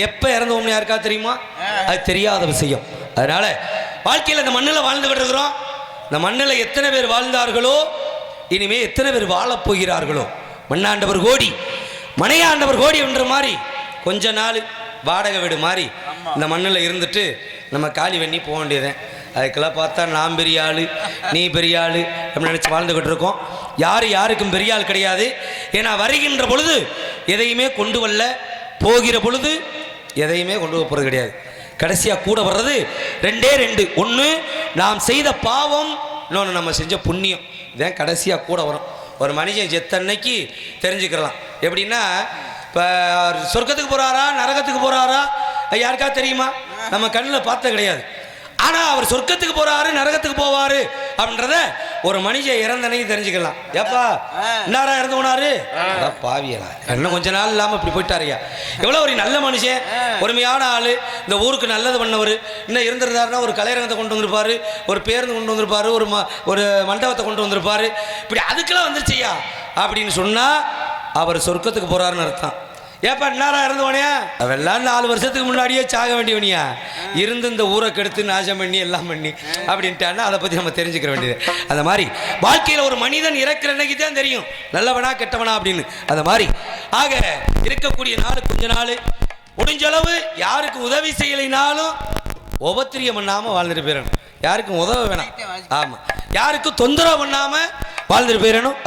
எப்போ இறந்தோம்னு யாருக்கா தெரியுமா? அது தெரியாத விஷயம். அதனால வாழ்க்கையில் இந்த மண்ணில் வாழ்ந்துகிட்டு இருக்கிறோம். இந்த மண்ணில் எத்தனை பேர் வாழ்ந்தார்களோ இனிமே எத்தனை பேர் வாழப் போகிறார்களோ. மண்ணாண்டவர் கோடி மனையாண்டவர் கோடி என்ற மாதிரி கொஞ்ச நாள் வாடகை வீடு மாதிரி இந்த மண்ணில் இருந்துட்டு நம்ம காலி பண்ணி போக வேண்டியதேன். அதுக்கெல்லாம் பார்த்தா நான் பெரிய ஆள், நீ பெரிய ஆள் அப்படின்னு நினச்சி வாழ்ந்துக்கிட்டு இருக்கோம். யாருக்கும் பெரிய ஆள் கிடையாது. ஏன்னா வருகின்ற பொழுது எதையுமே கொண்டு வரல, போகிற பொழுது எதையுமே கொண்டு போகிறது கிடையாது. கடைசியாக கூட வர்றது ரெண்டே ரெண்டு. ஒன்று நாம் செய்த பாவம், இன்னொன்று நம்ம செஞ்ச புண்ணியம். இதான் கடைசியாக கூட வரும். ஒரு மனுஷன் செத்தன்னைக்கு தெரிஞ்சுக்கலாம். எப்படின்னா இப்போ சொர்க்கத்துக்கு போகிறாரா நரகத்துக்கு போகிறாரா யாருக்கா தெரியுமா? நம்ம கண்ணில் பார்த்த கிடையாது. ஆனால் அவர் சொர்க்கத்துக்கு போகிறாரு நரகத்துக்கு போவார் அப்படின்றத ஒரு மனுஷன் இறந்தனைக்கு தெரிஞ்சுக்கலாம். ஏப்பா இன்னாரா இறந்து போனாரு, பாவியலா இன்னும் கொஞ்ச நாள் இல்லாமல் இப்படி போயிட்டாருயா. எவ்வளோ ஒரு நல்ல மனுஷன், பொறுமையான ஆள், இந்த ஊருக்கு நல்லது பண்ணவர். இன்னும் இருந்திருந்தாருன்னா ஒரு கலையரங்கத்தை கொண்டு வந்திருப்பாரு, ஒரு பேருந்து கொண்டு வந்திருப்பாரு, ஒரு மண்டபத்தை கொண்டு வந்திருப்பாரு. இப்படி அதுக்கெல்லாம் வந்துருச்சியா அப்படின்னு சொன்னால் அவர் சொர்க்கத்துக்கு போகிறாருன்னு அர்த்தம். ஏப்பா இன்னாரா இறந்தவனையா, அவெல்லாம் 4 வருஷத்துக்கு முன்னாடியே சாக வேண்டியவனியா, இருந்து இந்த ஊரை கெடுத்து நாசம் பண்ணி எல்லாம் பண்ணி அப்படின்ட்டான்னா அதை பற்றி நம்ம தெரிஞ்சுக்கிற வேண்டியது. அந்த மாதிரி வாழ்க்கையில் ஒரு மனிதன் இறக்குற அன்னைக்கு தான் தெரியும் நல்லவனா கெட்டவனா அப்படின்னு. அந்த மாதிரி ஆக இருக்கக்கூடிய நாள் கொஞ்ச நாள் முடிஞ்சளவு யாருக்கு உதவி செய்யலைனாலும் உபத்திரியம் பண்ணாமல் வாழ்ந்துட்டு போயிடணும். யாருக்கும் உதவ வேணாம். ஆமாம், யாருக்கும் தொந்தரவு பண்ணாமல் வாழ்ந்துட்டு போயிடணும்.